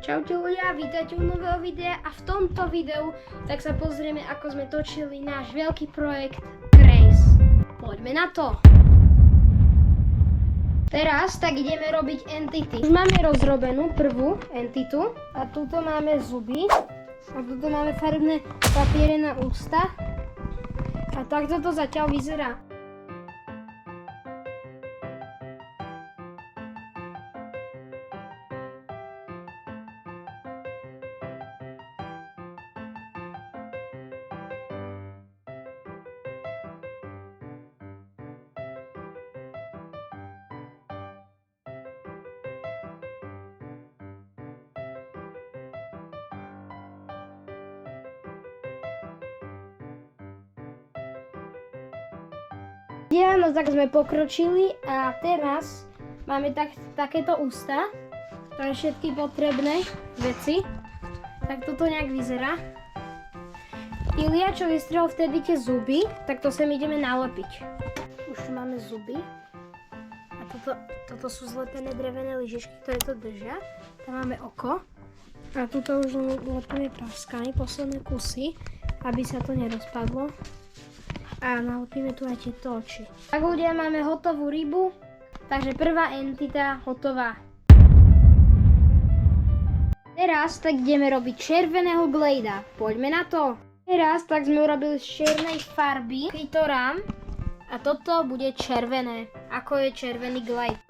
Čaute ľudia, vítajte u nového videa a v tomto videu tak sa pozrieme, ako sme točili náš veľký projekt Grace. Poďme na to! Teraz tak ideme robiť entity. Už máme rozrobenú prvú entitu a tuto máme zuby a tuto máme farebné papiere na ústa a takto to zatiaľ vyzerá. Ja, no tak sme pokročili a teraz máme takéto ústa, to je všetky potrebné veci. Tak toto nejak vyzerá. Ilia, čo vystrel vtedy tie zuby, tak to sem ideme nalepiť. Už tu máme zuby a toto sú zlepené drevené lyžičky, ktoré to držia. Tam máme oko a tuto už lepíme praskami, posledné kusy, aby sa to nerozpadlo. A nalepíme tu aj tieto oči. Tak ľudia, máme hotovú rybu, takže prvá entita hotová. Teraz tak ideme robiť červeného Glada. Poďme na to. Teraz tak sme urobili z čiernej farby Kytorám a toto bude červené, ako je červený Glade.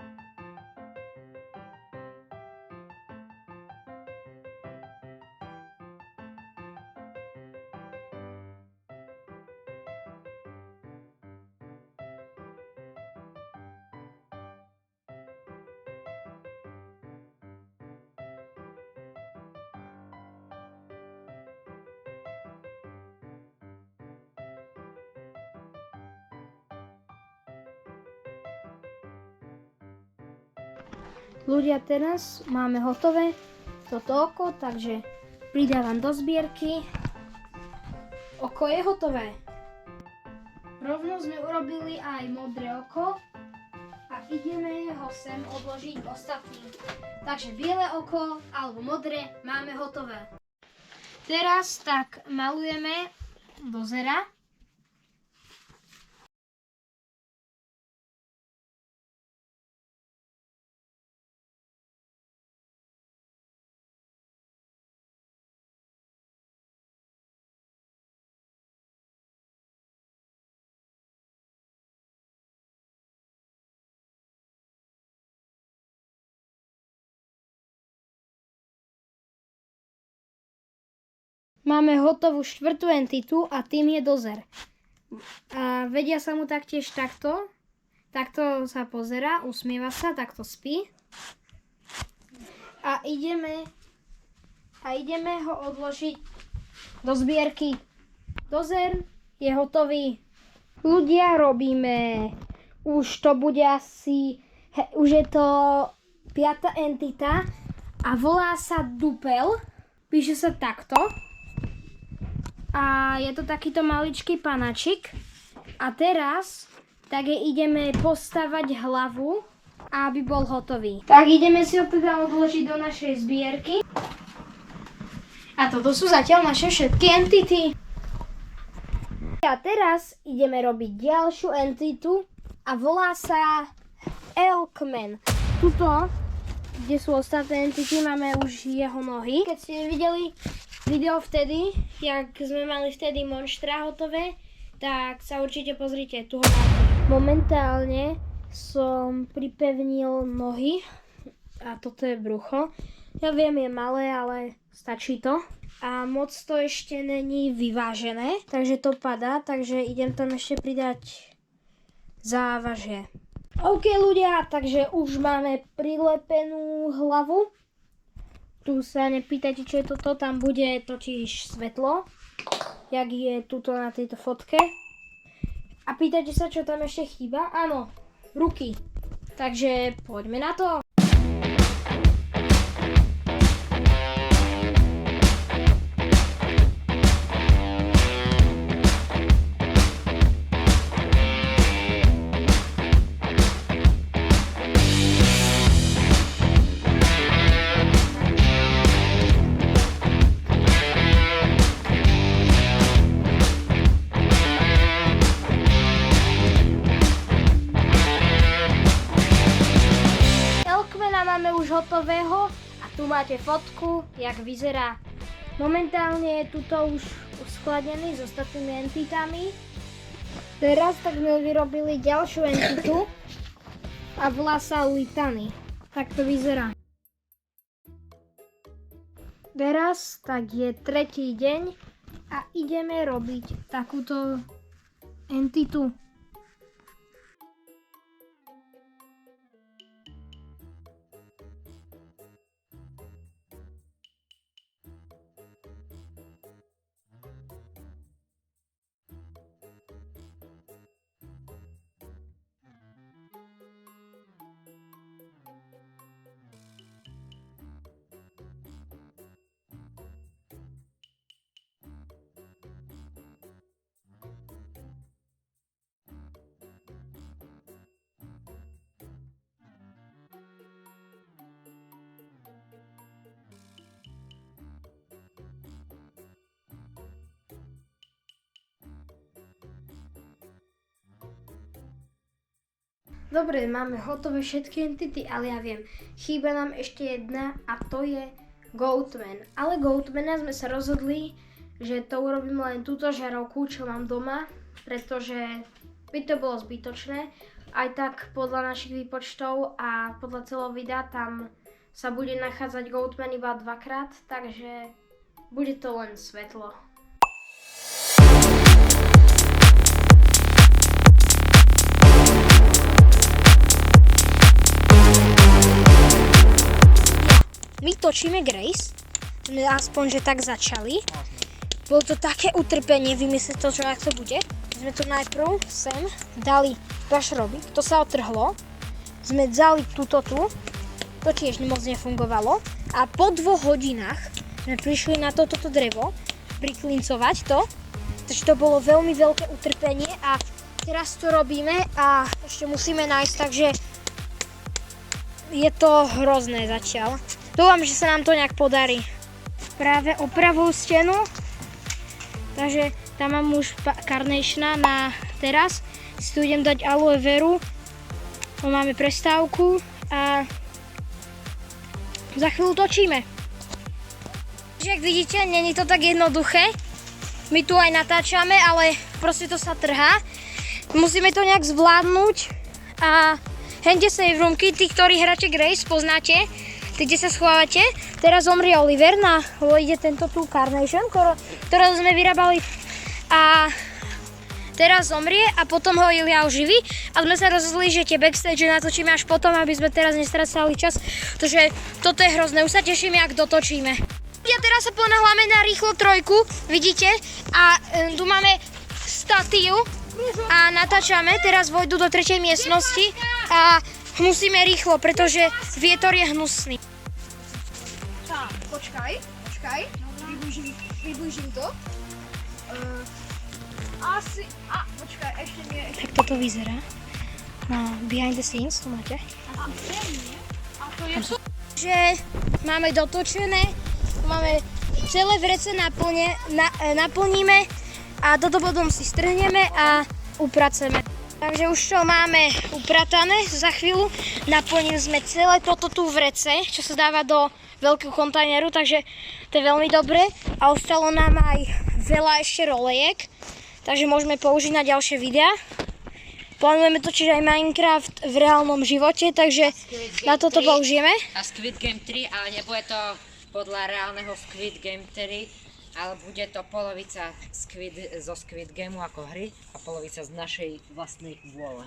Ľudia, teraz máme hotové toto oko, takže pridávam do zbierky. Oko je hotové. Rovno sme urobili aj modré oko a ideme ho sem odložiť ostatným. Takže biele oko alebo modré máme hotové. Teraz tak malujeme do zera. Máme hotovú štvrtú entitu a tým je dozer. A vedia sa mu taktiež takto. Takto sa pozerá, usmieva sa, takto spí. A ideme ho odložiť do zbierky. Dozer je hotový. Ľudia, robíme. Už to bude asi, už je to 5. entita a volá sa Dupel. Píše sa takto. A je to takýto maličký panačik. A teraz tak ideme postavať hlavu, aby bol hotový. Tak ideme si ho teda odložiť do našej zbierky. A toto sú zatiaľ naše všetky entity. A teraz ideme robiť ďalšiu entitu a volá sa Elkman. Tuto, kde sú ostatné entity, máme už jeho nohy. Keď ste videli video vtedy, jak sme mali vtedy monštra hotové, tak sa určite pozrite, tu ho máte. Momentálne som pripevnil nohy a toto je brucho. Ja viem, je malé, ale stačí to. A moc to ešte není vyvážené, takže to padá, takže idem tam ešte pridať závažie. OK ľudia, takže už máme prilepenú hlavu. Tu sa nepýtajte, čo je toto, tam bude totiž svetlo, jak je tuto na tejto fotke. A pýtajte sa, čo tam ešte chýba? Áno, ruky. Takže poďme na to. Tu máte fotku, jak vyzerá. Momentálne je tuto už uskladnený s ostatnými entitami. Teraz tak sme vyrobili ďalšiu entitu a volá sa Litany. Tak to vyzerá. Teraz tak je tretí deň a ideme robiť takúto entitu. Dobre, máme hotové všetky entity, ale ja viem, chýba nám ešte jedna a to je Goatman. Ale Goatmana sme sa rozhodli, že to urobím len túto žarovku, čo mám doma, pretože by to bolo zbytočné. Aj tak podľa našich výpočtov a podľa celého videa tam sa bude nachádzať Goatman iba dvakrát, takže bude to len svetlo. My točíme Grace, aspoň že tak začali. Bolo to také utrpenie vymyslieť to, čo ak to bude. Sme to najprv sem dali gašroby, to sa otrhlo. Sme dali túto tu, to tiež moc nefungovalo. A po 2 hodinách sme prišli na toto drevo, priklincovať to. Takže to bolo veľmi veľké utrpenie a teraz to robíme a ešte musíme nájsť, takže je to hrozné zatiaľ. Dúfam, že sa nám to nejak podarí. Práve opravujú stenu, takže tam mám už Carnationa na teraz. Si tu idem dať aloe veru, máme prestávku a za chvíľu točíme. Takže jak vidíte, není to tak jednoduché. My tu aj natáčame, ale proste to sa trhá. Musíme to nejak zvládnuť a hente save roomky, tí, ktorí hráte Grace, poznáte. Ty, kde sa schovávate, teraz zomrie Oliver, ide tento tu Carnation, ktorého sme vyrábali a teraz zomrie a potom ho Ilia oživí a sme sa rozhodli, že tie backstage natočíme až potom, aby sme teraz nestracali čas, pretože toto je hrozné, už sa teším, jak dotočíme. Ja teraz sa ponáhľame na rýchlo 3, vidíte, a tu máme statív a natáčame, teraz vojdu do 3. miestnosti a musíme rýchlo, pretože vietor je hnusný. Tak, počkaj. Vyblížim to. Počkaj, ešte nie. Tak toto vyzerá. No, behind the scenes, tu máte. A to je to? Že máme dotočené, máme celé vrece naplníme a toto potom si strhneme a upraceme. Takže už to máme upratané za chvíľu. Naplnili sme celé toto tu vrece, čo sa dáva do veľkého kontajneru, takže to je veľmi dobré. A ostalo nám aj veľa ešte rolejek, takže môžeme použiť na ďalšie videá. Plánujeme točiť aj Minecraft v reálnom živote, takže na toto použijeme. A Squid Game 3, ale nebude to podľa reálneho Squid Game 3. Ale bude to polovica zo Squid Gameu ako hry a polovica z našej vlastnej vôle.